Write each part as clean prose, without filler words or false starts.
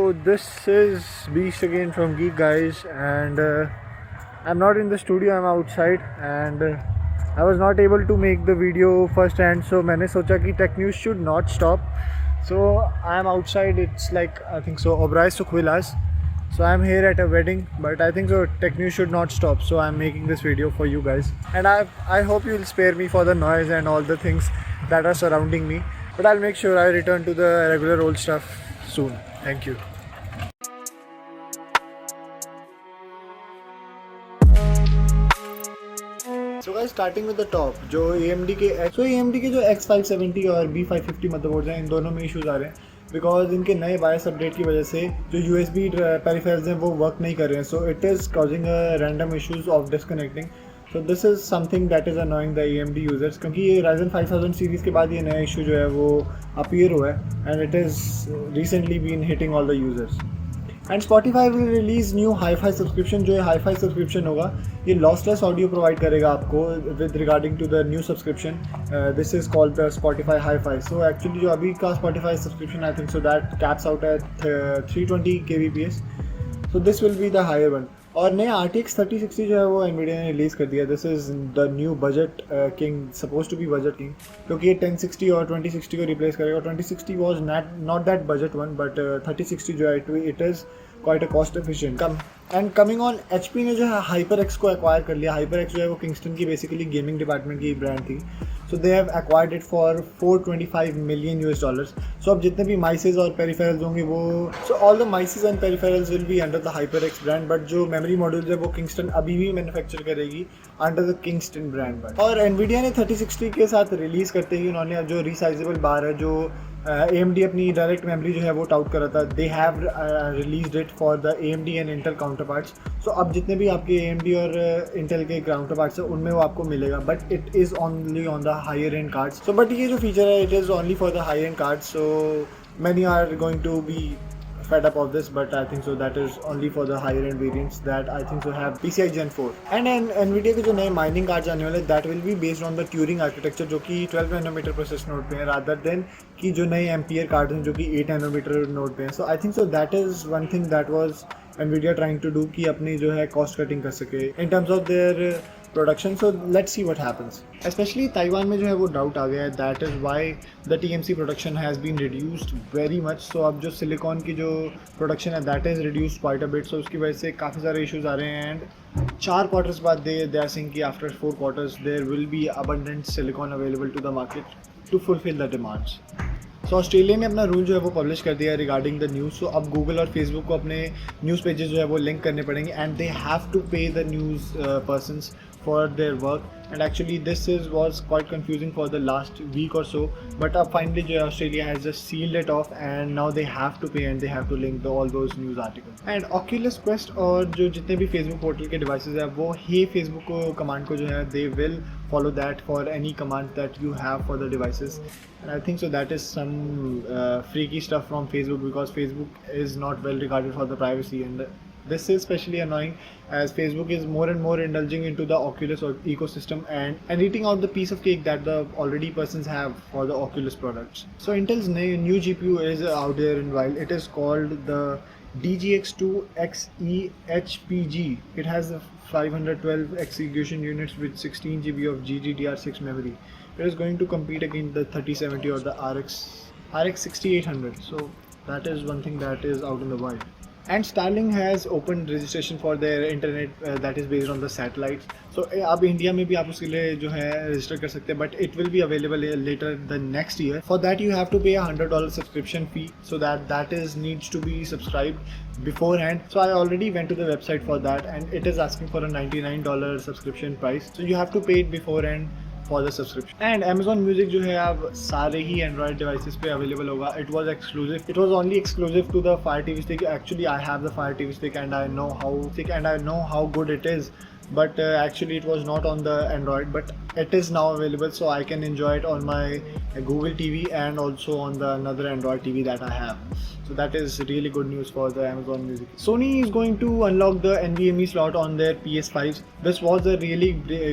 So this is Beast again from Geek Guys, and I'm not in the studio, I'm outside, and I was not able to make the video first hand, so मैंने सोचा कि tech news should not stop. So I'm outside. It's like I think so Obrai Sukhvilas. So I'm here at a wedding, but I think so tech news should not stop. So I'm making this video for you guys, and I hope you'll spare me for the noise and all the things that are surrounding me. But I'll make sure I return to the regular old stuff soon. Thank you. So guys, starting with the top, जो AMD के जो X570 और B550 motherboards हैं, इन दोनों में issues आ रहे हैं because इनके नए बायस अपडेट की वजह से जो USB पेरिफेरल्स हैं वो वर्क नहीं कर रहे हैं. So it is causing random issues of disconnecting. So this is something that is annoying the AMD users, क्योंकि ये Ryzen 5000 सीरीज़ के बाद ये नया इशू जो है वो अपीयर हुआ है and it is recently been hitting all the users. And Spotify will release new hi-fi subscription. जो ये हाई-फाई सब्सक्रिप्शन होगा ये लॉसलेस ऑडियो प्रोवाइड करेगा आपको with regarding to the new subscription. This is called the Spotify hi-fi. So actually जो अभी का Spotify subscription I think so that caps out at 320 kbps. So this will be the higher one. और नया RTX 3060 जो है वो NVIDIA ने release कर दिया. This is the new budget king, suppose to be budget king, क्योंकि ये 1060 और 2060 को रिप्लेस करेगा. 2060 was not that budget one, but 3060 जो है it is quite a cost efficient. And coming on, HP ने जो है HyperX को एक्वायर कर लिया. HyperX जो है वो किंगस्टन की बेसिकली गेमिंग डिपार्टमेंट की ब्रांड थी. So they have acquired it for $425 million. So अब जितने भी माइसेस और पेरिफेरल्स होंगे वो, so all the mice and peripherals will be under the HyperX brand, but जो मेमोरी मॉड्यूल्स है वो किंगस्टन अभी भी मैन्युफैक्चर करेगी अंडर द किंगस्टन ब्रांड. और NVIDIA ने 3060 के साथ रिलीज़ करते ही उन्होंने जो रिसाइजेबल बार है, जो AMD अपनी डायरेक्ट मेमोरी जो है वो टाउट कर रहा था, they have released it for the AMD and Intel counterparts. So अब जितने भी आपके AMD और इंटेल के काउंटर पार्ट्स हैं उनमें वो आपको मिलेगा, but it is only on the higher end cards. So but ये जो फीचर है it is only for the high end cards. So many are going to be fed up of this, but I think so that is only for the higher end variants that I think so have PCI Gen 4. And NVIDIA के जो नए mining cards आने वाले that will be based on the Turing architecture, जो कि 12 nanometre process node पे है, rather than कि जो नए एम्पियर कार्ड्स हैं जो कि 8 नैनोमीटर नोड पे हैं. So I think so that is one thing that was NVIDIA trying to do कि अपनी जो है कॉस्ट कटिंग कर सके in terms of their production. So let's see what happens. Specially Taiwan में जो है वो डाउट आ गया है, that is why the TMC production has been reduced very much. So अब जो सिलिकॉन की जो प्रोडक्शन है that is reduced quite a bit. So उसकी वजह से काफ़ी सारे इशूज़ आ रहे हैं. एंड 4 क्वार्टर्स बाद दे आर सेइंग कि after 4 quarters there will be abundant silicon available to the market to fulfil the demands. So Australia ने अपना रूल जो है वो पब्लिश कर दिया है रिगार्डिंग द न्यूज़. सो अब गूगल और फेसबुक को अपने न्यूज़ पेजेस जो है वो लिंक करने पड़ेंगे एंड दे हैव टू पे the news persons for their work. And actually this was quite confusing for the last week or so, but finally Australia has just sealed it off and now they have to pay and they have to link all those news articles. And Oculus Quest और जो जितने भी Facebook portal के devices है वो हे Facebook को command को जो है they will follow that for any command that you have for the devices. And I think so that is some freaky stuff from Facebook, because Facebook is not well regarded for the privacy, and this is especially annoying as Facebook is more and more indulging into the Oculus ecosystem and eating out the piece of cake that the already persons have for the Oculus products. So Intel's new GPU is out there in wild. It is called the DGX2 Xe HPG. It has 512 execution units with 16 GB of GDDR6 memory. It is going to compete against the 3070 or the RX 6800. So that is one thing that is out in the wild. And Starlink has opened registration for their internet that is based on the satellites. So अब India में भी आप उसके लिए जो है register कर सकते हैं, but it will be available later the next year. For that you have to pay a $100 subscription fee, so that is needs to be subscribed beforehand. So I already went to the website for that and it is asking for a $99 subscription price. So you have to pay it beforehand for the subscription. And Amazon Music जो है अब सारे ही Android devices पे available होगा. It was exclusive. It was only exclusive to the Fire TV Stick. Actually, I have the Fire TV Stick and I know how good it is. But actually, it was not on the Android. But it is now available, so I can enjoy it on my Google TV and also on the another Android TV that I have. So that is really good news for the Amazon Music. Sony is going to unlock the NVMe slot on their PS5s. This was a really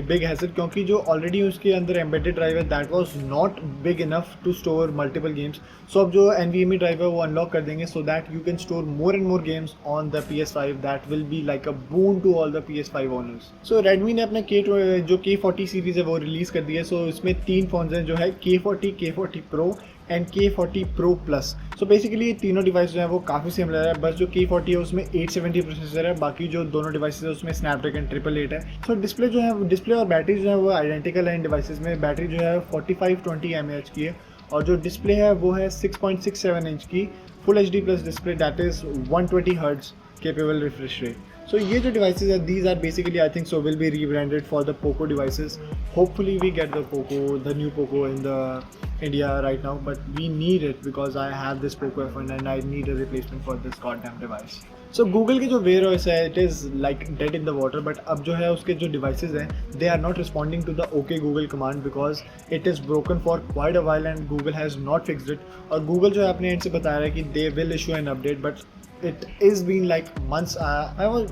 big hassle क्योंकि जो already उसके अंदर embedded drive है that was not big enough to store multiple games. So अब जो NVMe drive है वो unlock कर देंगे so that you can store more and more games on the PS5. That will be like a boon to all the PS5 owners. So Redmi ने अपना जो K40 series है वो रिलीज कर दिया है. So इसमें 3 फोन्स हैं जो है K40, K40 Pro and K40 Pro Plus. So basically ये तीनों डिवाइस जो है वो काफ़ी सिमिलर है, बस जो K40 है उसमें 870 प्रोसेसर है, बाकी जो दोनों डिवाइसेस है उसमें स्नैपड्रैगन 888 है. सो डिस्प्ले जो है, डिस्प्ले और बैटरी जो है वो आइडेंटिकल है इन डिवाइसेस में. बैटरी जो है 4520 mAh की है और जो डिस्प्ले है वो है 6.67 इंच की full HD plus display, that is 120 hertz capable refresh rate. So ये जो devices are, these are basically I think so will be rebranded for the Poco devices. Hopefully we get the Poco, the new Poco in the India right now, but we need it because I have this Poco F1 and I need a replacement for this goddamn device. So Google की जो Wear OS है it is like dead in the water, but अब जो है उसके जो devices हैं they are not responding to the OK Google command because it is broken for quite a while and Google has not fixed it. और Google जो है अपने end से बता रहा है कि they will issue an update, but it is been like months.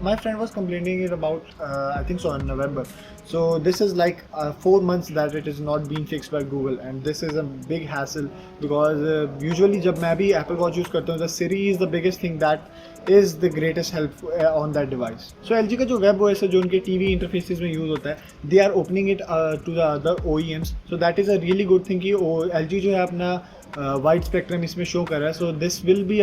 My friend was complaining it about I think so in November. So this is like 4 months that it is not being fixed by Google, and this is a big hassle because usually जब मैं भी Apple Watch use करता हूँ, the Siri is the biggest thing that is the greatest help on that device. So LG का जो Web OS है जो उनके TV interfaces में use होता है, they are opening it to the other OEMs. So that is a really good thing कि LG जो है अपना वाइड स्पेक्ट्रम इसमें शो कर रहा है. So this will be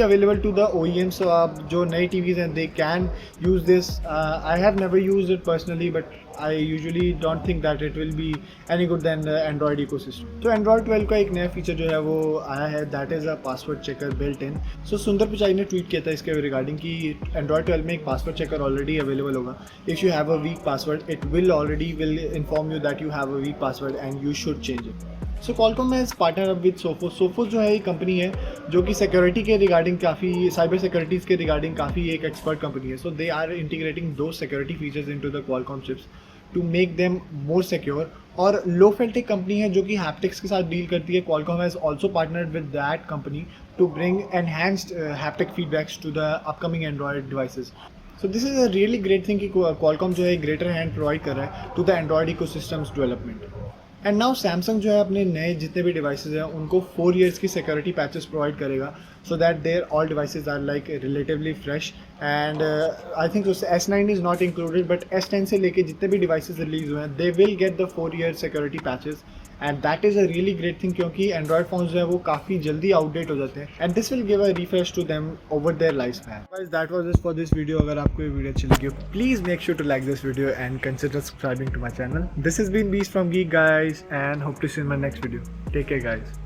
available to the OEM. सो आप जो नई टीवीज हैं they can use this. I have never used it personally but I usually don't think that it will be any good then Android ecosystem. तो Android 12 का एक नया feature जो है वो आया है, that is a password checker built in. So Sundar Pichai ने ट्वीट किया था इसके रिगार्डिंग कि एंड्रॉयड 12 में एक पासवर्ड चेकर ऑलरेडी अवेलेबल होगा. If you have a week password it will inform you that you have a week password and you should change it. So Qualcomm is partnered up with Sophos. Sophos जो है एक company है जो कि security के regarding काफ़ी, cyber securities के regarding काफ़ी एक एक्सपर्ट कंपनी है. सो दे आर इंटीग्रेटिंग दो security features into the Qualcomm chips to make them more secure. और लोफेल्ट एक कंपनी है जो कि हैप्टिक्स के साथ डील करती है. Qualcomm has also partnered with that company to bring enhanced haptic feedbacks to the upcoming Android devices. So this is a really great thing कि Qualcomm जो है ग्रेटर हैंड प्रोवाइड कर रहा है to the Android ecosystems development. And now Samsung जो है अपने नए जितने भी डिवाइसेज हैं उनको 4 years की सिक्योरिटी पैचेस प्रोवाइड करेगा so that their all devices are like relatively fresh. And I think S9 is not included but S10 से लेके जितने भी डिवाइसेज रिलीज हुए हैं they will get the 4 year security patches. And that is a really great thing क्योंकि Android phone जो है वो काफ़ी जल्दी आउटडेट हो जाते हैं and this will give a refresh to them over their life span. Guys that was it for this video. अगर आपको ये वीडियो अच्छी लगी हो please make sure to like this video and consider subscribing to my channel. This is been beast from geek guys and hope to see in my next video. Take care guys.